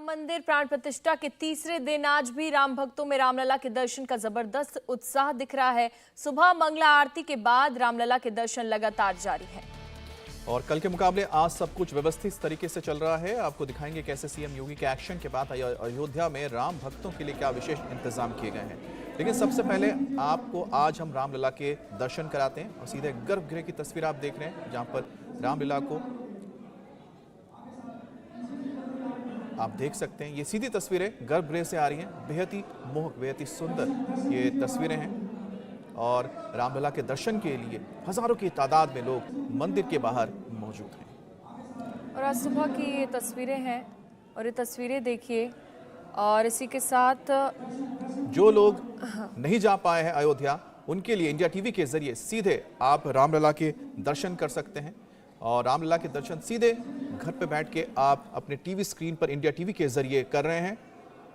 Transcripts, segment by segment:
मंदिर प्राण प्रतिष्ठा के तीसरे दिन आज भी राम भक्तों में रामलला के दर्शन का जबरदस्त उत्साह दिख रहा है। सुबह मंगला आरती के बाद रामलला के दर्शन लगातार जारी है और कल के मुकाबले आज सब कुछ व्यवस्थित तरीके से चल रहा है। आपको दिखाएंगे कैसे सीएम योगी के एक्शन के बाद अयोध्या में राम भक्तों के लिए क्या विशेष इंतजाम किए गए हैं। लेकिन सबसे पहले आपको आज हम रामलला के दर्शन कराते हैं और सीधे गर्भगृह की तस्वीर आप देख रहे हैं, जहां पर रामलला को आप देख सकते हैं। ये सीधी तस्वीरें गर्भगृह से आ रही हैं। बेहद ही मोहक, बेहद ही सुंदर ये तस्वीरें हैं और रामलला के दर्शन के लिए हजारों की तादाद में लोग मंदिर के बाहर मौजूद हैं। और आज सुबह की ये तस्वीरें हैं और ये तस्वीरें देखिए। और इसी के साथ जो लोग नहीं जा पाए हैं अयोध्या, उनके लिए इंडिया टीवी के जरिए सीधे आप रामलला के दर्शन कर सकते हैं और रामलला के दर्शन सीधे घर पे बैठ के आप अपने टीवी स्क्रीन पर इंडिया टीवी के जरिए कर रहे हैं,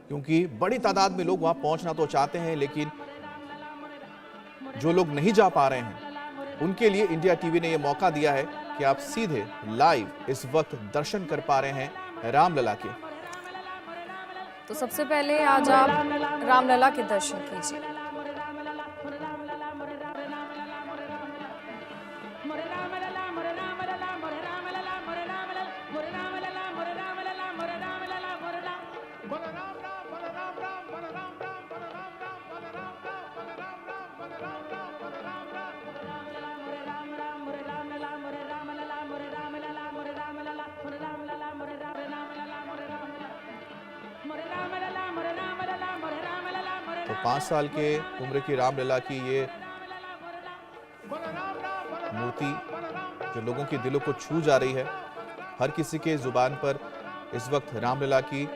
क्योंकि बड़ी तादाद में लोग वहां पहुंचना तो चाहते हैं, लेकिन जो लोग नहीं जा पा रहे हैं उनके लिए इंडिया टीवी ने यह मौका दिया है कि आप सीधे लाइव इस वक्त दर्शन कर पा रहे हैं रामलला के। तो सबसे पहले आज आप रामलला के दर्शन कीजिए। तो 5 साल के उम्र की रामलला की ये मूर्ति जो लोगों के दिलों को छू जा रही है। हर किसी के जुबान पर इस वक्त रामलला की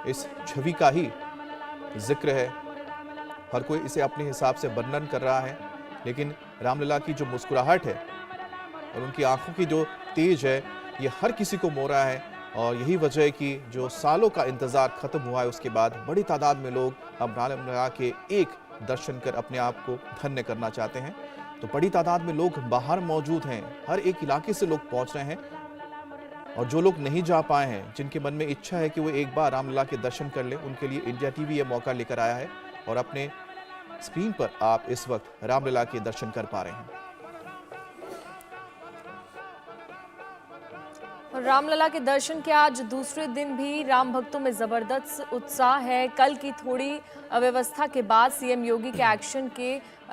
इस छवि का ही जिक्र है। हर कोई इसे अपने हिसाब से वर्णन कर रहा है, लेकिन रामलला की जो मुस्कुराहट है और उनकी आंखों की जो तेज है, ये हर किसी को मोह रहा है। और यही वजह है कि जो सालों का इंतजार खत्म हुआ है, उसके बाद बड़ी तादाद में लोग अब रामलला के एक दर्शन कर अपने आप को धन्य करना चाहते हैं। तो बड़ी तादाद में लोग बाहर मौजूद हैं, हर एक इलाके से लोग पहुंच रहे हैं। और जो लोग नहीं जा पाए हैं, जिनके मन में इच्छा है कि वो एक बार रामलला के दर्शन कर लें, उनके लिए इंडिया टीवी ये मौका लेकर आया है और अपने स्क्रीन पर आप इस वक्त रामलला के दर्शन कर पा रहे हैं। रामलला के दर्शन के आज दूसरे दिन भी राम भक्तों में जबरदस्त उत्साह है। कल की थोड़ी अव्यवस्था के बाद सीएम योगी के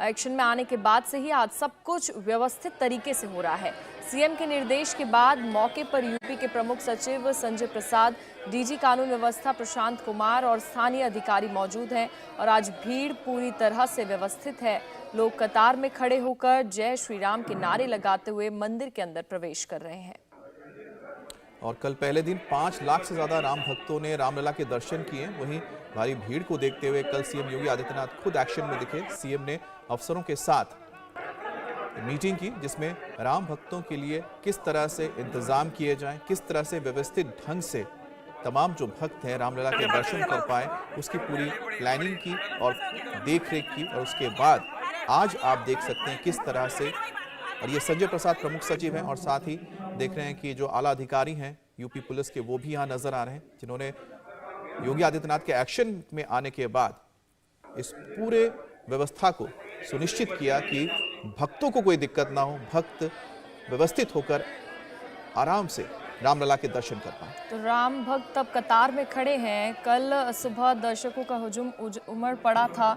एक्शन में आने के बाद से ही आज सब कुछ व्यवस्थित तरीके से हो रहा है। सीएम के निर्देश के बाद मौके पर यूपी के प्रमुख सचिव संजय प्रसाद, डीजी कानून व्यवस्था प्रशांत कुमार और स्थानीय अधिकारी मौजूद हैं और आज भीड़ पूरी तरह से व्यवस्थित है। लोग कतार में खड़े होकर जय श्री राम के नारे लगाते हुए मंदिर के अंदर प्रवेश कर रहे हैं। और कल पहले दिन 5 लाख से ज्यादा राम भक्तों ने रामलला के दर्शन किए। वहीं भारी भीड़ को देखते हुए कल सीएम योगी आदित्यनाथ खुद एक्शन में दिखे। सीएम ने अफसरों के साथ मीटिंग की, जिसमें राम भक्तों के लिए किस तरह से इंतजाम किए जाएं, किस तरह से व्यवस्थित ढंग से तमाम जो भक्त हैं रामलला के दर्शन कर पाए, उसकी पूरी प्लानिंग की और देखरेख की। और उसके बाद आज आप देख सकते हैं किस तरह से, और ये संजय प्रसाद प्रमुख सचिव हैं और साथ ही देख रहे हैं कि जो आला अधिकारी हैं यूपी पुलिस के, वो भी यहाँ नजर आ रहे हैं, जिन्होंने योगी आदित्यनाथ के एक्शन में आने के बाद इस पूरे व्यवस्था को सुनिश्चित किया कि भक्तों को कोई दिक्कत ना हो, भक्त व्यवस्थित होकर आराम से रामलला के दर्शन कर पाए। तो राम भक्त अब कतार में खड़े हैं। कल सुबह दर्शकों का हुजूम उमड़ पड़ा था।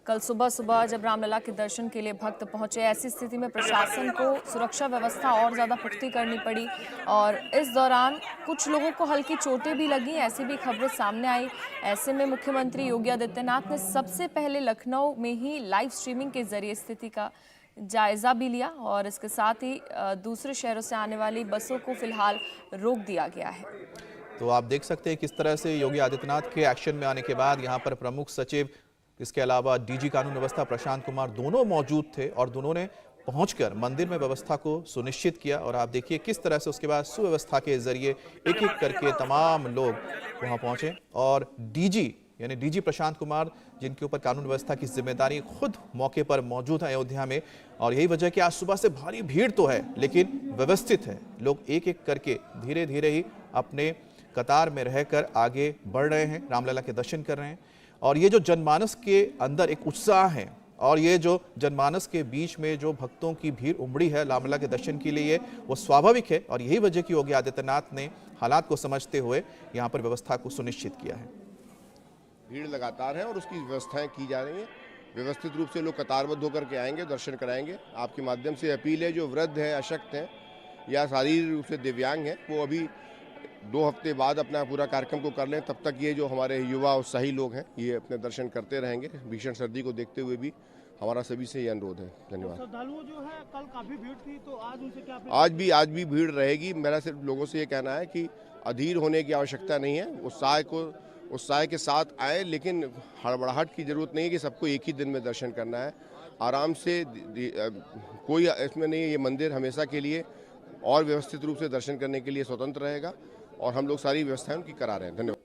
कल सुबह जब रामलला के दर्शन के लिए भक्त पहुंचे, ऐसी स्थिति में प्रशासन को सुरक्षा व्यवस्था और ज़्यादा पुख्ती करनी पड़ी और इस दौरान कुछ लोगों को हल्की चोटें भी लगी, ऐसी भी खबरें सामने आई। ऐसे में मुख्यमंत्री योगी आदित्यनाथ ने सबसे पहले लखनऊ में ही लाइव स्ट्रीमिंग के जरिए स्थिति का जायजा भी लिया और इसके साथ ही दूसरे शहरों से आने वाली बसों को फिलहाल रोक दिया गया है। तो आप देख सकते हैं किस तरह से योगी आदित्यनाथ के एक्शन में आने के बाद यहाँ पर प्रमुख सचिव, इसके अलावा डीजी कानून व्यवस्था प्रशांत कुमार दोनों मौजूद थे और दोनों ने पहुंचकर मंदिर में व्यवस्था को सुनिश्चित किया। और आप देखिए किस तरह से उसके बाद सुव्यवस्था के जरिए एक एक करके तमाम लोग वहां पहुंचे और डीजी यानी डीजी प्रशांत कुमार, जिनके ऊपर कानून व्यवस्था की जिम्मेदारी, खुद मौके पर मौजूद है अयोध्या में। और यही वजह कि आज सुबह से भारी भीड़ तो है, लेकिन व्यवस्थित है। लोग एक एक करके धीरे धीरे ही अपने कतार में रहकर आगे बढ़ रहे हैं, रामलला के दर्शन कर रहे हैं। और ये जो जनमानस के अंदर एक उत्साह है और ये जो जनमानस के बीच में जो भक्तों की भीड़ उमड़ी है रामलला के दर्शन के लिए, वो स्वाभाविक है और यही वजह की योगी आदित्यनाथ ने हालात को समझते हुए यहाँ पर व्यवस्था को सुनिश्चित किया है। भीड़ लगातार है और उसकी व्यवस्थाएं की जा रही हैं। व्यवस्थित रूप से लोग कतारबद्ध होकर के आएंगे, दर्शन कराएंगे। आपके माध्यम से अपील है, जो वृद्ध है, अशक्त हैं या शारीरिक रूप से दिव्यांग हैं, वो अभी 2 हफ्ते बाद अपना पूरा कार्यक्रम को कर लें। तब तक ये जो हमारे युवा उत्साही लोग हैं, ये अपने दर्शन करते रहेंगे। भीषण सर्दी को देखते हुए भी हमारा सभी से ये अनुरोध है। धन्यवाद। श्रद्धालुओं जो है कल काफी भीड़ थी, तो आज उनसे क्या आज भी भीड़ रहेगी। मेरा सिर्फ लोगों से ये कहना है कि अधीर होने की आवश्यकता नहीं है, उत्साह के साथ आए, लेकिन हड़बड़ाहट की जरूरत नहीं है कि सबको एक ही दिन में दर्शन करना है। आराम से, कोई इसमें नहीं है। ये मंदिर हमेशा के लिए और व्यवस्थित रूप से दर्शन करने के लिए स्वतंत्र रहेगा और हम लोग सारी व्यवस्थाएं उनकी करा रहे हैं। धन्यवाद।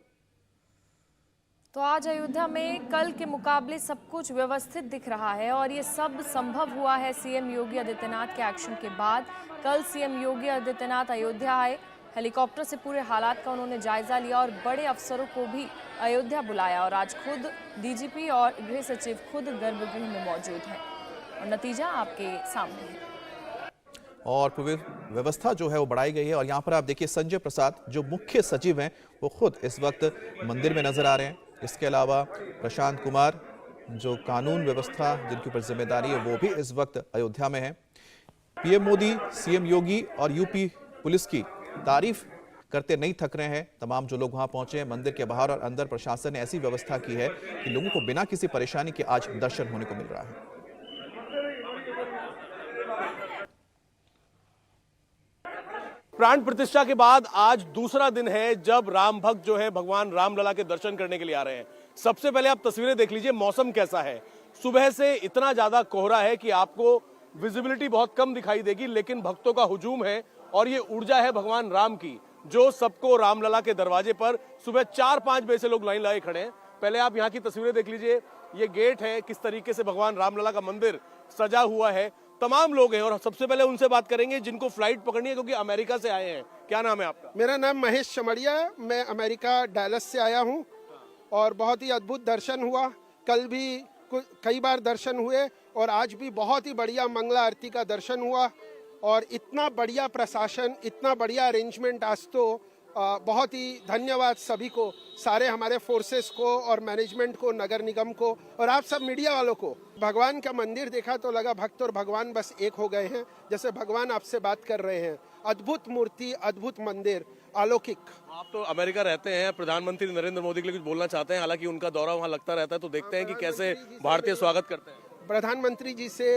तो आज अयोध्या में कल के मुकाबले सब कुछ व्यवस्थित दिख रहा है और ये सब संभव हुआ है सीएम योगी आदित्यनाथ के एक्शन के बाद। कल सीएम योगी आदित्यनाथ अयोध्या आए, हेलीकॉप्टर से पूरे हालात का उन्होंने जायजा लिया और बड़े अफसरों को भी अयोध्या बुलाया और आज खुद डीजीपी और गृह सचिव खुद गर्भगृह में मौजूद हैं और नतीजा आपके सामने है। और व्यवस्था जो है वो बढ़ाई गई है और यहाँ पर आप देखिए संजय प्रसाद जो मुख्य सचिव हैं वो खुद इस वक्त मंदिर में नजर आ रहे हैं। इसके अलावा प्रशांत कुमार जो कानून व्यवस्था जिनके ऊपर जिम्मेदारी है वो भी इस वक्त अयोध्या में है। पीएम मोदी, सीएम योगी और यूपी पुलिस की तारीफ करते नहीं थक रहे हैं तमाम जो लोग वहां पहुंचे हैं। मंदिर के बाहर और अंदर प्रशासन ने ऐसी व्यवस्था की है कि लोगों को बिना किसी परेशानी के आज दर्शन होने को मिल रहा है। प्राण प्रतिष्ठा के बाद आज दूसरा दिन है जब राम भक्त जो है भगवान रामलला के दर्शन करने के लिए आ रहे हैं। सबसे पहले आप तस्वीरें देख लीजिए, मौसम कैसा है। सुबह से इतना ज्यादा कोहरा है कि आपको विजिबिलिटी बहुत कम दिखाई देगी, लेकिन भक्तों का हुजूम है और ये ऊर्जा है भगवान राम की जो सबको रामलला के दरवाजे पर सुबह 4-5 बजे से लोग लाइन लगाए खड़े हैं। पहले आप यहाँ की तस्वीरें देख लीजिए, ये गेट है, किस तरीके से भगवान रामलला का मंदिर सजा हुआ है। तमाम लोग हैं और सबसे पहले उनसे बात करेंगे जिनको फ्लाइट पकड़नी है क्योंकि अमेरिका से आए हैं। क्या नाम है आपका? मेरा नाम महेश चमड़िया है, मैं अमेरिका डैलस से आया हूँ और बहुत ही अद्भुत दर्शन हुआ। कल भी कई बार दर्शन हुए और आज भी बहुत ही बढ़िया मंगला आरती का दर्शन हुआ और इतना बढ़िया प्रशासन, इतना बढ़िया अरेंजमेंट। आज तो बहुत ही धन्यवाद सभी को, सारे हमारे फोर्सेस को और मैनेजमेंट को, नगर निगम को और आप सब मीडिया वालों को। भगवान का मंदिर देखा तो लगा भक्त और भगवान बस एक हो गए हैं, जैसे भगवान आपसे बात कर रहे हैं। अद्भुत मूर्ति, अद्भुत मंदिर, अलौकिक। आप तो अमेरिका रहते हैं, प्रधानमंत्री नरेंद्र मोदी के लिए कुछ बोलना चाहते हैं? हालांकि उनका दौरा वहाँ लगता रहता है, तो देखते हैं कि कैसे भारतीय स्वागत करते हैं। प्रधानमंत्री जी से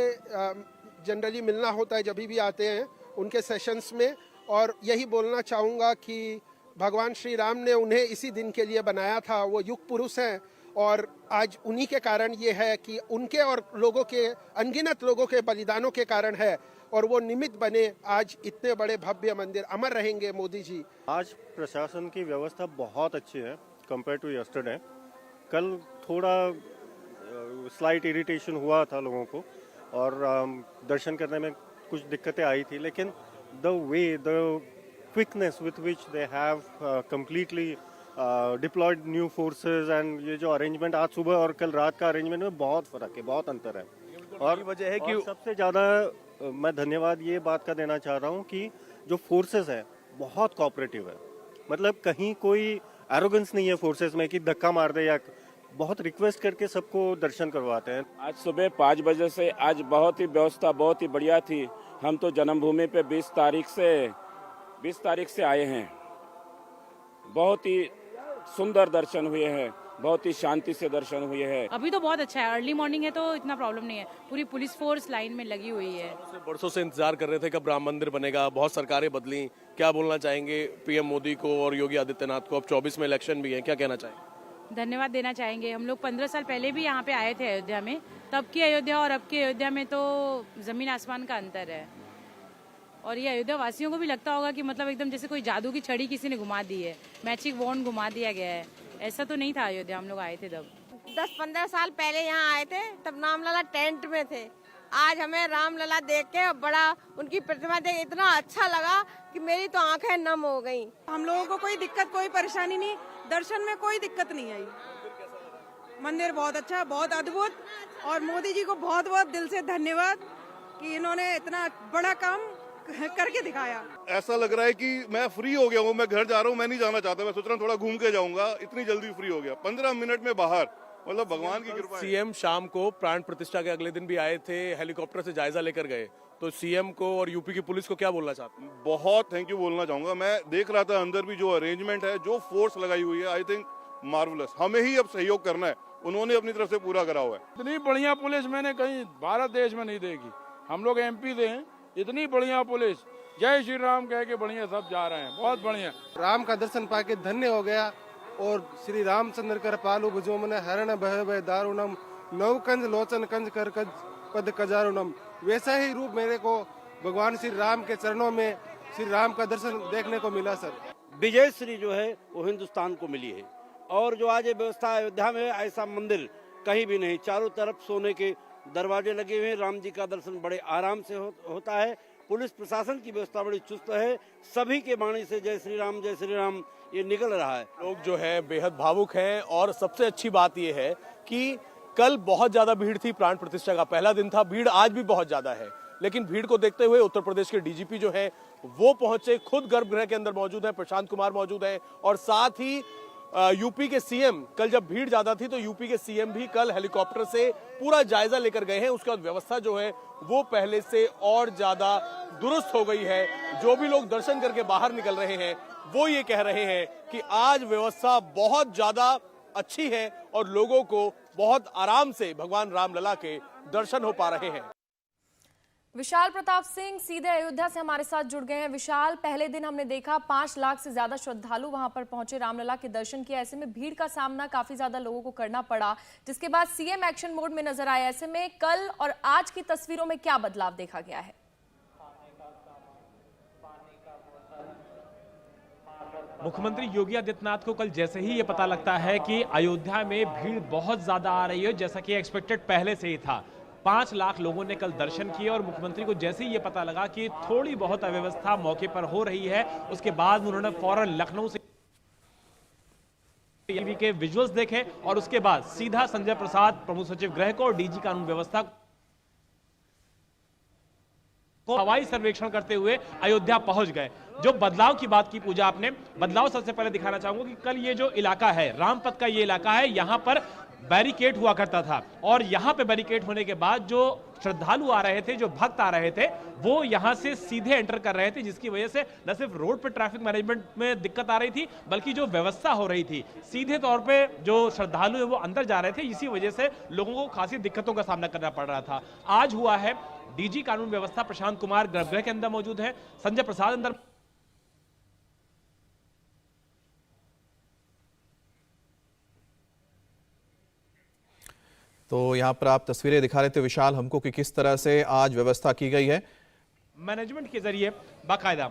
जनरली मिलना होता है जब भी आते हैं उनके सेशंस में, और यही बोलना चाहूँगा कि भगवान श्री राम ने उन्हें इसी दिन के लिए बनाया था। वो युग पुरुष हैं और आज उन्हीं के कारण ये है कि उनके और लोगों के, अनगिनत लोगों के बलिदानों के कारण है और वो निमित्त बने आज इतने बड़े भव्य मंदिर। अमर रहेंगे मोदी जी। आज प्रशासन की व्यवस्था बहुत अच्छी है कंपेयर टू यस्टरडे। कल थोड़ा स्लाइट इरिटेशन हुआ था लोगों को और दर्शन करने में कुछ दिक्कतें आई थी, लेकिन the quickness with which they have completely deployed new forces and ये जो अरेंजमेंट आज सुबह और कल रात का अरेंजमेंट में बहुत फर्क है, बहुत अंतर है। और वजह है कि सबसे ज़्यादा मैं धन्यवाद ये बात का देना चाह रहा हूँ कि जो फोर्सेस है बहुत कोऑपरेटिव है। मतलब कहीं कोई एरोगेंस नहीं है फोर्सेस में कि धक्का मार दे, या बहुत रिक्वेस्ट करके सबको दर्शन करवाते हैं। आज सुबह 5 बजे से आज बहुत ही व्यवस्था बहुत ही बढ़िया थी। हम तो जन्मभूमि पे 20 तारीख से आए हैं। बहुत ही सुंदर दर्शन हुए हैं, बहुत ही शांति से दर्शन हुए हैं। अभी तो बहुत अच्छा है, अर्ली मॉर्निंग है तो इतना प्रॉब्लम नहीं है। पूरी पुलिस फोर्स लाइन में लगी हुई है। बरसों से इंतजार कर रहे थे कब राम मंदिर बनेगा, बहुत सरकारें बदली। क्या बोलना चाहेंगे पीएम मोदी को और योगी आदित्यनाथ को? अब 24 में इलेक्शन भी है, क्या कहना चाहेंगे? धन्यवाद देना चाहेंगे। हम लोग 15 साल पहले भी यहाँ पे आए थे अयोध्या में, तब की अयोध्या और अब की अयोध्या में तो जमीन आसमान का अंतर है। और ये अयोध्या वासियों को भी लगता होगा कि मतलब एकदम जैसे कोई जादू की छड़ी किसी ने घुमा दी है, मैजिक वॉन्ड घुमा दिया गया है। ऐसा तो नहीं था अयोध्या, हम लोग आए थे तब। 10-15 साल पहले यहाँ आए थे, तब रामलला टेंट में थे। आज हमें रामलला देख के बड़ा उनकी प्रतिमा देख इतना अच्छा लगा कि मेरी तो आंखें नम हो गईं। हम लोगों को कोई दिक्कत कोई परेशानी नहीं, दर्शन में कोई दिक्कत नहीं आई। मंदिर बहुत अच्छा, बहुत अद्भुत, और मोदी जी को बहुत बहुत दिल से धन्यवाद कि इन्होंने इतना बड़ा काम करके दिखाया। ऐसा लग रहा है कि मैं फ्री हो गया हूँ, मैं घर जा रहा हूँ, मैं नहीं जाना चाहता, मैं सोच रहा हूँ थोड़ा घूम के जाऊंगा, इतनी जल्दी फ्री हो गया, 15 मिनट में बाहर, मतलब भगवान की कृपा है। सीएम शाम को प्राण प्रतिष्ठा के अगले दिन भी आए थे, हेलीकॉप्टर से जायजा लेकर गए, तो सीएम को और यूपी की पुलिस को क्या बोलना चाहते हैं? बहुत थैंक यू बोलना चाहूंगा। मैं देख रहा था अंदर भी जो अरेंजमेंट है, जो फोर्स लगाई हुई है, आई थिंक मार्वलस। हमें ही अब सहयोग करना है, उन्होंने अपनी तरफ से पूरा करा हुआ है। इतनी बढ़िया पुलिस मैंने कहीं भारत देश में नहीं देखी। हम लोग एमपी से हैं, इतनी बढ़िया पुलिस, जय श्री राम कह के बढ़िया सब जा रहे हैं, बहुत बढ़िया। राम का दर्शन पाके धन्य हो गया। और श्री रामचंद्र कर पालू भुजो मन हरण भय भय दारुणम नवकंज लोचन कंज कर कज पद कजारुणम। वैसा ही रूप मेरे को भगवान श्री राम के चरणों में श्री राम का दर्शन देखने को मिला सर। विजय श्री जो है वो हिंदुस्तान को मिली है, और जो आज ये व्यवस्था अयोध्या में ऐसा मंदिर कहीं भी नहीं, चारों तरफ सोने के दरवाजे लगे हुए हैं, राम जी का दर्शन बड़े आराम से होता है। पुलिस प्रशासन की व्यवस्था बड़ी चुस्त है, सभी के वाणी से जय श्री राम ये निकल रहा है। लोग जो है बेहद भावुक हैं, और सबसे अच्छी बात ये है कि कल बहुत ज्यादा भीड़ थी, प्राण प्रतिष्ठा का पहला दिन था, भीड़ आज भी बहुत ज्यादा है, लेकिन भीड़ को देखते हुए उत्तर प्रदेश के डीजीपी जो है वो पहुंचे, खुद गर्भगृह के अंदर मौजूद है, प्रशांत कुमार मौजूद है, और साथ ही यूपी के सीएम, कल जब भीड़ ज्यादा थी तो यूपी के सीएम भी कल हेलीकॉप्टर से पूरा जायजा लेकर गए हैं। उसके बाद व्यवस्था जो है वो पहले से और ज्यादा दुरुस्त हो गई है। जो भी लोग दर्शन करके बाहर निकल रहे हैं वो ये कह रहे हैं कि आज व्यवस्था बहुत ज्यादा अच्छी है और लोगों को बहुत आराम से भगवान रामलला के दर्शन हो पा रहे हैं। विशाल प्रताप सिंह सीधे अयोध्या से हमारे साथ जुड़ गए हैं। विशाल, पहले दिन हमने देखा 5 लाख से ज्यादा श्रद्धालु वहां पर पहुंचे, रामलला के दर्शन किए। ऐसे में भीड़ का सामना काफी ज्यादा लोगों को करना पड़ा, जिसके बाद सीएम एक्शन मोड में नजर आए। ऐसे में कल और आज की तस्वीरों में क्या बदलाव देखा गया है? मुख्यमंत्री योगी आदित्यनाथ को कल जैसे ही ये पता लगता है कि अयोध्या में भीड़ बहुत ज्यादा आ रही है, जैसा कि एक्सपेक्टेड पहले से ही था, 5 लाख लोगों ने कल दर्शन किए, और मुख्यमंत्री को जैसे ही ये पता लगा कि थोड़ी बहुत अव्यवस्था मौके पर हो रही है, उसके बाद उन्होंने फौरन लखनऊ से टीवी के विजुअल्स देखे, और उसके बाद सीधा संजय प्रसाद, प्रमुख सचिव गृह को और डीजी कानून व्यवस्था को हवाई सर्वेक्षण करते हुए अयोध्या पहुंच गए। जो बदलाव की बात की पूजा आपने, बदलाव सबसे पहले दिखाना चाहूंगा कि कल ये जो इलाका है, रामपथ का ये इलाका है, यहां पर बैरिकेड हुआ करता था, और यहां पे बैरिकेड होने के बाद जो श्रद्धालु आ रहे थे, जो भक्त आ रहे थे, वो यहां से सीधे एंटर कर रहे थे, जिसकी वजह से न सिर्फ रोड पे ट्रैफिक मैनेजमेंट में दिक्कत आ रही थी, बल्कि जो व्यवस्था हो रही थी, सीधे तौर पे जो श्रद्धालु है वो अंदर जा रहे थे, इसी वजह से लोगों को खासी दिक्कतों का सामना करना पड़ रहा था। आज हुआ है, डीजी कानून व्यवस्था प्रशांत कुमार गर्भगृह के अंदर मौजूद है, संजय प्रसाद अंदर तो यहाँ पर आप तस्वीरें दिखा रहे थे विशाल हमको कि किस तरह से आज व्यवस्था की गई है मैनेजमेंट के जरिए बाकायदा।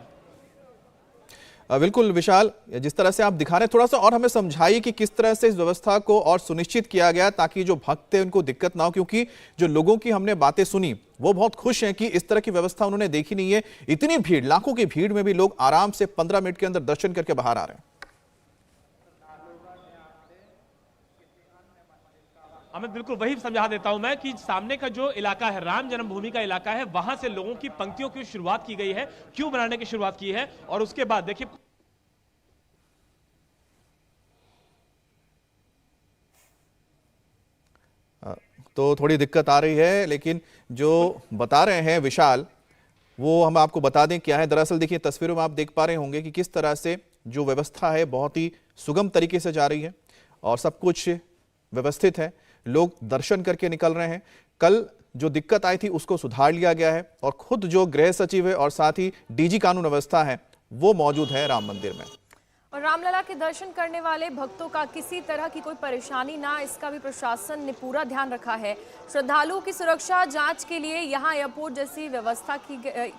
बिल्कुल विशाल, जिस तरह से आप दिखा रहे हैं, थोड़ा सा और हमें समझाइए कि किस तरह से इस व्यवस्था को और सुनिश्चित किया गया ताकि जो भक्त हैं उनको दिक्कत ना हो, क्योंकि जो लोगों की हमने बातें सुनी वो बहुत खुश हैं कि इस तरह की व्यवस्था उन्होंने देखी नहीं है। इतनी भीड़, लाखों की भीड़ में भी लोग आराम से 15 मिनट के अंदर दर्शन करके बाहर आ रहे हैं। मैं बिल्कुल वही समझा देता हूं मैं कि सामने का जो इलाका है, राम जन्मभूमि का इलाका है, वहां से लोगों की पंक्तियों की शुरुआत की गई है, क्यों बनाने की शुरुआत की है, और उसके बाद देखिए तो थोड़ी दिक्कत आ रही है, लेकिन जो बता रहे हैं विशाल वो हम आपको बता दें क्या है। दरअसल देखिए तस्वीरों में आप देख पा रहे होंगे कि किस तरह से जो व्यवस्था है बहुत ही सुगम तरीके से जा रही है और सब कुछ व्यवस्थित है, लोग दर्शन करके निकल रहे हैं। कल जो दिक्कत आई थी उसको सुधार लिया गया है और खुद जो गृह सचिव है और साथ ही डीजी कानून व्यवस्था है वो मौजूद है राम मंदिर में। और रामलला के दर्शन करने वाले भक्तों का किसी तरह की कोई परेशानी ना, इसका भी प्रशासन ने पूरा ध्यान रखा है। श्रद्धालुओं की सुरक्षा जांच के लिए यहां एयरपोर्ट जैसी व्यवस्था की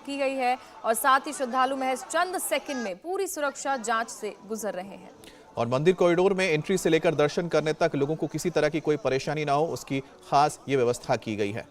गई है और साथ ही श्रद्धालु महज चंद सेकंड में पूरी सुरक्षा जांच से गुजर रहे हैं। और मंदिर कॉरिडोर में एंट्री से लेकर दर्शन करने तक लोगों को किसी तरह की कोई परेशानी ना हो, उसकी खास ये व्यवस्था की गई है।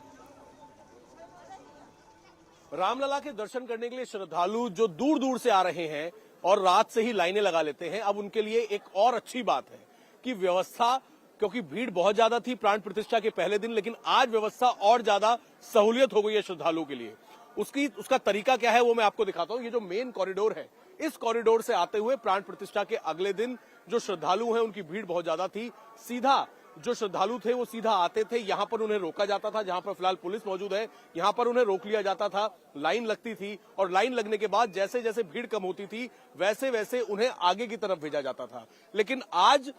रामलला के दर्शन करने के लिए श्रद्धालु जो दूर दूर से आ रहे हैं और रात से ही लाइनें लगा लेते हैं, अब उनके लिए एक और अच्छी बात है कि व्यवस्था, क्योंकि भीड़ बहुत ज्यादा थी प्राण प्रतिष्ठा के पहले दिन, लेकिन आज व्यवस्था और ज्यादा सहूलियत हो गई है श्रद्धालुओं के लिए। उसका तरीका क्या है वो मैं आपको दिखाता हूं। ये जो मेन कॉरिडोर है, इस कॉरिडोर से आते हुए प्राण प्रतिष्ठा के अगले दिन जो श्रद्धालु हैं उनकी भीड़ बहुत ज्यादा थी। सीधा जो श्रद्धालु थे वो सीधा आते थे, यहां पर उन्हें रोका जाता था, जहां पर फिलहाल पुलिस मौजूद है यहां पर उन्हें रोक लिया जाता था, लाइन लगती थी और लाइन लगने के बाद जैसे जैसे भीड़ कम होती थी वैसे वैसे उन्हें आगे की तरफ भेजा जाता था। लेकिन आज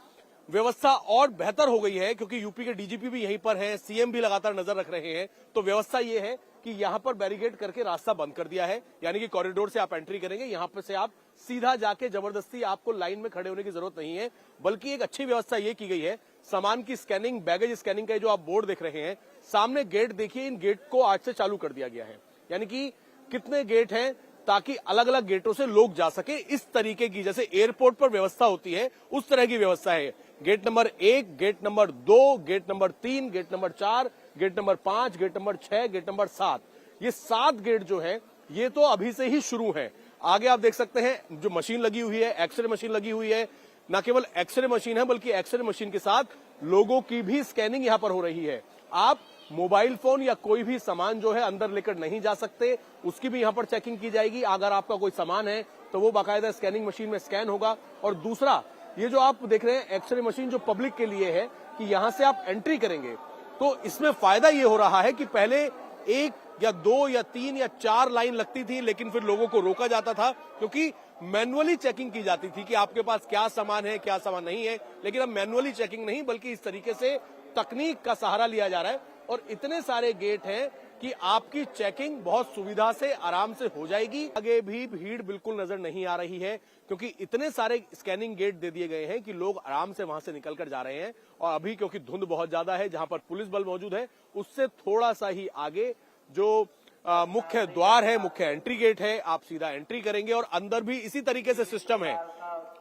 व्यवस्था और बेहतर हो गई है क्योंकि यूपी के डीजीपी भी यहीं पर हैं, सीएम भी लगातार नजर रख रहे हैं। तो व्यवस्था ये है कि यहां पर बैरिकेड करके रास्ता बंद कर दिया है, यानी कि कॉरिडोर से आप एंट्री करेंगे, यहां पर से आप सीधा जाके जबरदस्ती आपको लाइन में खड़े होने की जरूरत नहीं है। बल्कि एक अच्छी व्यवस्था ये की गई है, सामान की स्कैनिंग, बैगेज स्कैनिंग का जो आप बोर्ड देख रहे हैं सामने, गेट देखिए, इन गेट को आज से चालू कर दिया गया है। यानी कि कितने गेट हैं ताकि अलग अलग गेटों से लोग जा सके, इस तरीके की जैसे एयरपोर्ट पर व्यवस्था होती है उस तरह की व्यवस्था है। Gate number 1, gate number 2, gate number 3, gate number 4, gate number 5, gate number 6, gate number 7, ये 7 गेट जो है ये तो अभी से ही शुरू है। आगे आप देख सकते हैं जो मशीन लगी हुई है, एक्सरे मशीन लगी हुई है, न केवल एक्सरे मशीन है बल्कि एक्सरे मशीन के साथ लोगों की भी स्कैनिंग यहां पर हो रही है। आप मोबाइल फोन या कोई भी सामान जो है अंदर लेकर नहीं जा सकते, उसकी भी यहां पर चेकिंग की जाएगी। अगर आपका कोई सामान है तो वो बाकायदा स्कैनिंग मशीन में स्कैन होगा। और दूसरा, ये जो आप देख रहे हैं एक्सरे मशीन जो पब्लिक के लिए है कि यहां से आप एंट्री करेंगे तो इसमें फायदा ये हो रहा है कि पहले 1 या 2 या 3 या 4 लाइन लगती थी, लेकिन फिर लोगों को रोका जाता था क्योंकि मैनुअली चेकिंग की जाती थी कि आपके पास क्या सामान है क्या सामान नहीं है। लेकिन अब मैनुअली चेकिंग नहीं बल्कि इस तरीके से तकनीक का सहारा लिया जा रहा है और इतने सारे गेट हैं कि आपकी चेकिंग बहुत सुविधा से आराम से हो जाएगी। आगे भी भीड़ बिल्कुल नजर नहीं आ रही है क्योंकि इतने सारे स्कैनिंग गेट दे दिए गए हैं कि लोग आराम से वहां से निकल कर जा रहे हैं। और अभी क्योंकि धुंध बहुत ज्यादा है, जहां पर पुलिस बल मौजूद है उससे थोड़ा सा ही आगे जो मुख्य द्वार है, मुख्य एंट्री गेट है, आप सीधा एंट्री करेंगे और अंदर भी इसी तरीके से सिस्टम है।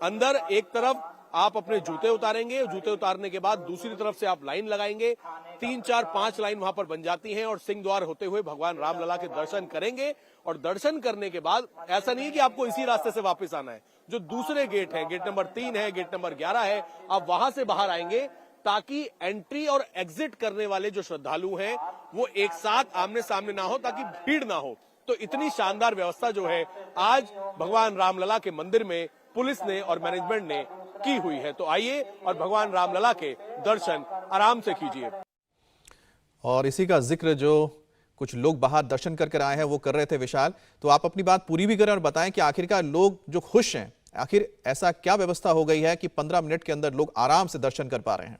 अंदर एक तरफ आप अपने जूते उतारेंगे, जूते उतारने के बाद दूसरी तरफ से आप लाइन लगाएंगे, 3, 4, 5 लाइन वहां पर बन जाती हैं और सिंह द्वार होते हुए भगवान रामलला के दर्शन करेंगे। और दर्शन करने के बाद ऐसा नहीं है कि आपको इसी रास्ते से वापस आना है, जो दूसरे गेट है, गेट नंबर 3 है, गेट नंबर 11 है, आप वहां से बाहर आएंगे ताकि एंट्री और एग्जिट करने वाले जो श्रद्धालु हैं वो एक साथ आमने सामने ना हो, ताकि भीड़ ना हो। तो इतनी शानदार व्यवस्था जो है आज भगवान रामलला के मंदिर में पुलिस ने और मैनेजमेंट ने की हुई है। तो आइए और भगवान रामलला के दर्शन आराम से कीजिए। और इसी का जिक्र जो कुछ लोग बाहर दर्शन करके आए हैं वो कर रहे थे विशाल, तो आप अपनी बात पूरी भी करें और बताएं कि आखिरकार लोग जो खुश हैं, आखिर ऐसा क्या व्यवस्था हो गई है कि 15 मिनट के अंदर लोग आराम से दर्शन कर पा रहे हैं।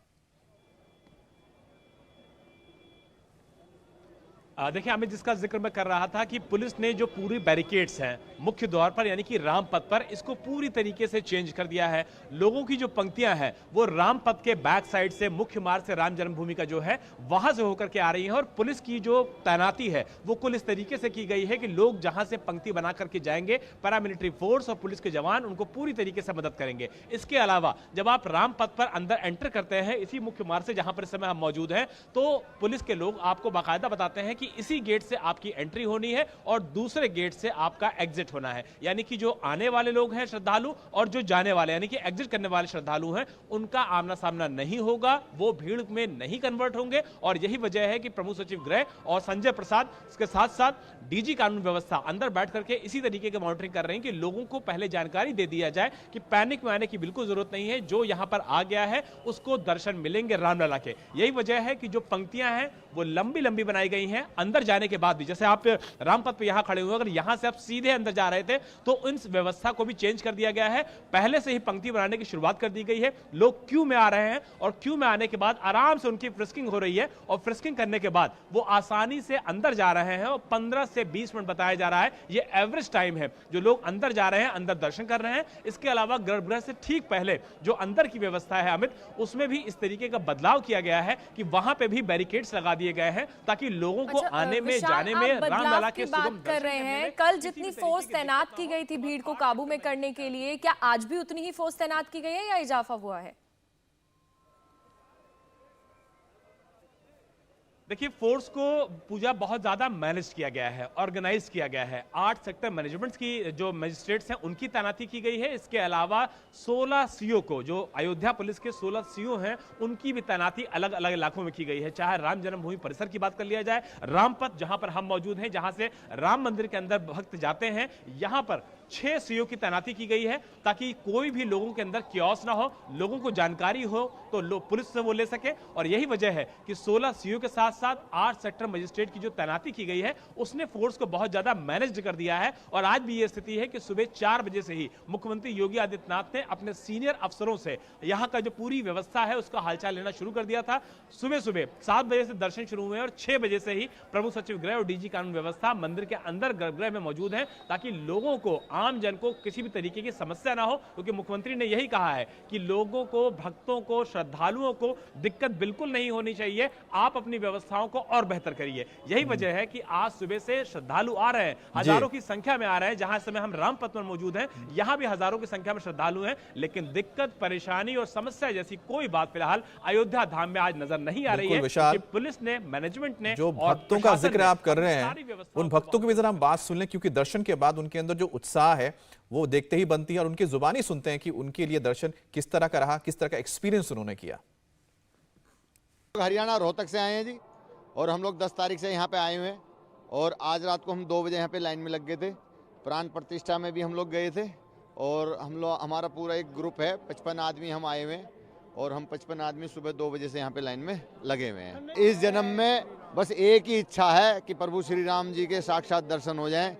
देखिए अमित, जिसका जिक्र मैं कर रहा था कि पुलिस ने जो पूरी बैरिकेड्स हैं मुख्य द्वार पर यानी कि राम पथ पर, इसको पूरी तरीके से चेंज कर दिया है। लोगों की जो पंक्तियां हैं वो राम पथ के बैक साइड से मुख्य मार्ग से राम जन्मभूमि का जो है वहां से होकर के आ रही है। और पुलिस की जो तैनाती है वो कुल इस तरीके से की गई है कि लोग जहां से पंक्ति बना करके जाएंगे, पैरामिलिट्री फोर्स और पुलिस के जवान उनको पूरी तरीके से मदद करेंगे। इसके अलावा जब आप राम पथ पर अंदर एंटर करते हैं इसी मुख्य मार्ग से जहां पर इस समय हम मौजूद हैं, तो पुलिस के लोग आपको बाकायदा बताते हैं कि इसी गेट से आपकी एंट्री होनी है और दूसरे गेट से आपका एग्जिट होना है। यानी कि जो आने वाले लोग हैं श्रद्धालु और जो जाने वाले यानी कि एग्जिट करने वाले श्रद्धालु हैं उनका आमना सामना नहीं होगा, वो भीड़ में नहीं कन्वर्ट होंगे। और यही वजह है कि प्रमुख सचिव गृह और संजय प्रसाद इसके साथ साथ डीजी कानून व्यवस्था अंदर बैठ करके इसी तरीके की मॉनिटरिंग कर रहे हैं कि लोगों को पहले जानकारी दे दिया जाए कि पैनिक में आने की बिल्कुल जरूरत नहीं है, जो यहां पर आ गया है उसको दर्शन मिलेंगे रामलला के। यही वजह है कि जो पंक्तियां हैं वो लंबी लंबी बनाई गई हैं। अंदर जाने के बाद भी जैसे आप रामपथ पे यहां खड़े हुए, अगर यहां से आप सीधे अंदर जा रहे थे तो इन व्यवस्था को भी चेंज कर दिया गया है। पहले से ही पंक्ति बनाने की शुरुआत कर दी गई है। लोग क्यू में आ रहे हैं और क्यू में आने के बाद आराम से उनकी फ्रिस्किंग हो रही है और फ्रिस्किंग करने के बाद वो आसानी से अंदर जा रहे हैं। और 15 से 20 मिनट बताया जा रहा है ये एवरेज टाइम है जो लोग अंदर जा रहे हैं, अंदर दर्शन कर रहे हैं। इसके अलावा गर्भगृह से ठीक पहले जो अंदर की व्यवस्था है अमित, उसमें भी इस तरीके का बदलाव किया गया है कि वहां पे भी बैरिकेड्स लगा दिए गए हैं ताकि लोगों को आने में जाने में रामलला के बात कर रहे हैं। कल जितनी फोर्स तैनात की गई थी भीड़ को काबू में करने के लिए, क्या आज भी उतनी ही फोर्स तैनात की गई है या इजाफा हुआ है? देखिए, फोर्स को पूजा बहुत ज्यादा मैनेज किया गया है, ऑर्गेनाइज किया गया है। 8 सेक्टर मैनेजमेंट्स की जो मजिस्ट्रेट्स हैं उनकी तैनाती की गई है। इसके अलावा 16 सीओ को, जो अयोध्या पुलिस के 16 सीओ हैं, उनकी भी तैनाती अलग अलग इलाकों में की गई है। चाहे राम जन्मभूमि परिसर की बात कर लिया जाए, रामपथ जहां पर हम मौजूद हैं, जहां से राम मंदिर के अंदर भक्त जाते हैं, यहां पर 6 सीओ की तैनाती की गई है ताकि कोई भी लोगों के अंदर क्योस ना हो, लोगों को जानकारी हो तो पुलिस से वो ले सके। और यही वजह है कि 16 सीओ के साथ साथ 8 सेक्टर मजिस्ट्रेट की जो तैनाती की गई है उसने फोर्स को बहुत ज्यादा मैनेज कर दिया है। और आज भी ये स्थिति है कि सुबह 4 बजे से ही मुख्यमंत्री योगी आदित्यनाथ ने अपने सीनियर अफसरों से यहां का जो पूरी व्यवस्था है उसका हालचाल लेना शुरू कर दिया था। सुबह सुबह 7 बजे से दर्शन शुरू हुए और 6 बजे से ही प्रमुख सचिव गृह और डीजी कानून व्यवस्था मंदिर के अंदर गर्भगृह में मौजूद है ताकि लोगों को, आम जन को किसी भी तरीके की समस्या ना हो। क्योंकि मुख्यमंत्री ने यही कहा है कि लोगों को, भक्तों को, श्रद्धालुओं को दिक्कत बिल्कुल नहीं होनी चाहिए, आप अपनी व्यवस्थाओं को और बेहतर करिए। यही वजह है कि आज सुबह से श्रद्धालु आ रहे हैं, हजारों की संख्या में आ रहे हैं। जहां इस समय हम रामपथ पर मौजूद हैं, यहां भी हजारों की संख्या में श्रद्धालु हैं, लेकिन दिक्कत, परेशानी और समस्या जैसी कोई बात फिलहाल अयोध्या धाम में आज नजर नहीं आ रही है। क्योंकि पुलिस ने, मैनेजमेंट ने, जो भक्तों का जिक्र आप कर रहे हैं, उन भक्तों की भी जरा हम बात सुन लें, क्योंकि दर्शन के बाद उनके अंदर जो उत्साह है वो देखते ही बनती है और उनकी जुबानी सुनते हैं कि उनके लिए दर्शन किस तरह का रहा, किस तरह का एक्सपीरियंस उन्होंने किया। हरियाणा रोहतक से आए हैं जी, और हम लोग 10 तारीख से यहाँ पे आए हुए हैं और आज रात को हम 2 बजे यहाँ पे लाइन में लग गए थे। प्राण प्रतिष्ठा में भी हम लोग गए थे और हमारा पूरा एक ग्रुप है, 55 आदमी हम आए हुए हैं और हम 55 आदमी सुबह 2 बजे से यहाँ पे लाइन में लगे हुए हैं। इस जन्म में बस एक ही इच्छा है कि प्रभु श्री राम जी के साक्षात दर्शन हो जाएं,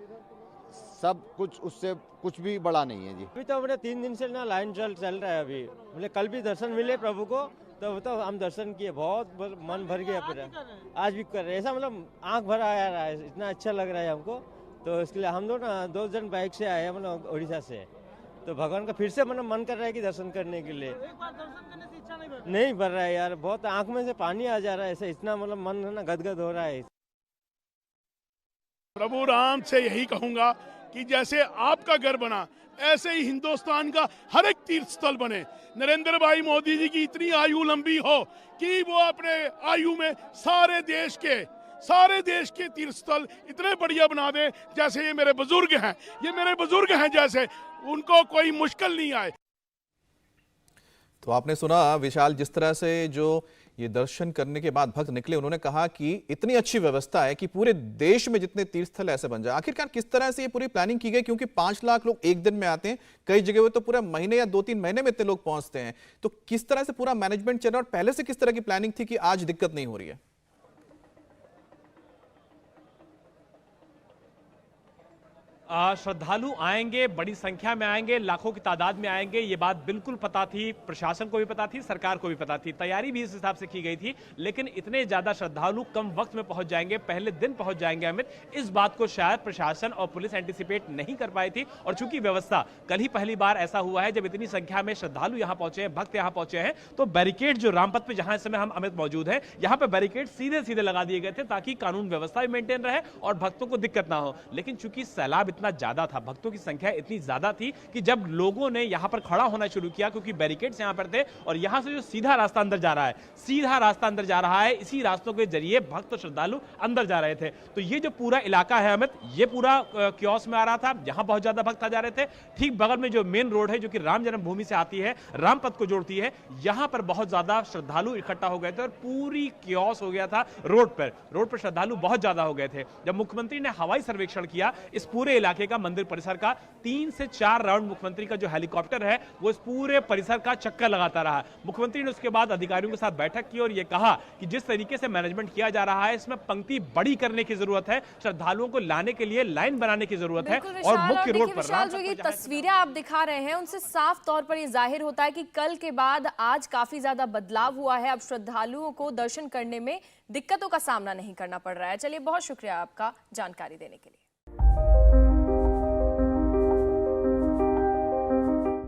सब कुछ, उससे कुछ भी बड़ा नहीं है जी। अभी तो हमने 3 दिन से ना लाइन चल रहा है। अभी हमने कल भी दर्शन मिले प्रभु को, तो हम दर्शन किए, बहुत मन भर गया। फिर आज भी कर रहे हैं, ऐसा मतलब आंख भरा आ रहा है, इतना अच्छा लग रहा है हमको। तो इसके लिए हम लोग ना 2 जन बाइक से आए हैं, मतलब उड़ीसा से। तो भगवान का फिर से मतलब मन कर रहा है कि दर्शन करने के लिए। एक बार दर्शन करने से इच्छा नहीं भर रहा है यार, बहुत आंख में से पानी आ जा रहा है, ऐसे इतना मतलब मन है ना गदगद हो रहा है। प्रभु राम से यही कहूंगा कि जैसे आपका घर बना, ऐसे ही हिंदुस्तान का हर एक तीर्थ स्थल बने। नरेंद्र भाई मोदी जी की इतनी आयु लंबी हो कि वो अपने आयु में सारे देश के तीर्थ स्थल इतने बढ़िया बना दे। जैसे ये मेरे बुजुर्ग हैं, जैसे उनको कोई मुश्किल नहीं आए। तो आपने सुना विशाल, जिस तरह से जो ये दर्शन करने के बाद भक्त निकले, उन्होंने कहा कि इतनी अच्छी व्यवस्था है कि पूरे देश में जितने तीर्थ स्थल ऐसे बन जाए। आखिरकार किस तरह से ये पूरी प्लानिंग की गई, क्योंकि 5 लाख लोग एक दिन में आते हैं, कई जगह तो पूरा महीने या 2-3 महीने में इतने लोग पहुंचते हैं। तो किस तरह से पूरा मैनेजमेंट चल रहा है और पहले से किस तरह की प्लानिंग थी कि आज दिक्कत नहीं हो रही है? श्रद्धालु आएंगे, बड़ी संख्या में आएंगे, लाखों की तादाद में आएंगे, ये बात बिल्कुल पता थी, प्रशासन को भी पता थी, सरकार को भी पता थी, तैयारी भी इस हिसाब से की गई थी। लेकिन इतने ज्यादा श्रद्धालु कम वक्त में पहुंच जाएंगे, पहले दिन पहुंच जाएंगे अमित, इस बात को शायद प्रशासन और पुलिस एंटिसिपेट नहीं कर पाई थी। और चूंकि व्यवस्था कल ही पहली बार ऐसा हुआ है जब इतनी संख्या में श्रद्धालु यहां पहुंचे हैं, भक्त यहां पहुंचे हैं, तो बैरिकेड जो रामपथ पे जहां इस समय हम अमित मौजूद है, यहां पर बैरिकेड सीधे सीधे लगा दिए गए थे ताकि कानून व्यवस्था भी मेंटेन रहे और भक्तों को दिक्कत ना हो। लेकिन चूंकि सैलाब इतना ज्यादा था, भक्तों की संख्या इतनी ज्यादा थी कि जब लोगों ने यहां पर खड़ा होना शुरू किया, क्योंकि बैरिकेड्स यहां पर थे और यहां से जो सीधा रास्ता अंदर जा रहा है, सीधा रास्ता अंदर जा रहा है, इसी रास्तों के जरिए भक्त और श्रद्धालु अंदर जा रहे थे। तो ये जो पूरा इलाका है अमित, ये पूरा क्योस में आ रहा था, यहां बहुत ज्यादा भक्त आ जा रहे थे। ठीक बगल में जो मेन रोड है जो कि राम जन्मभूमि से आती है, रामपथ को जोड़ती है, यहां पर बहुत ज्यादा श्रद्धालु इकट्ठा हो गए थे और पूरी क्योस हो गया था रोड पर श्रद्धालु बहुत ज्यादा हो गए थे। जब मुख्यमंत्री ने हवाई सर्वेक्षण किया इस पूरे इलाके का, मंदिर परिसर का, 3 से 4 राउंड मुख्यमंत्री का जो हेलीकॉप्टर है वो इस पूरे परिसर का चक्कर लगाता रहा। मुख्यमंत्री ने उसके बाद अधिकारियों के साथ बैठक की और यह कहा कि जिस तरीके से मैनेजमेंट किया जा रहा है इसमें पंक्ति बड़ी करने की जरूरत है, श्रद्धालुओं को लाने के लिए लाइन बनाने की जरूरत है। और मुख्य रोड पर जो ये तस्वीरें आप दिखा रहे हैं उनसे साफ तौर पर यह जाहिर होता है कि कल के बाद आज काफी ज्यादा बदलाव हुआ है। अब श्रद्धालुओं को दर्शन करने में दिक्कतों का सामना नहीं करना पड़ रहा है। चलिए, बहुत शुक्रिया आपका जानकारी देने के लिए।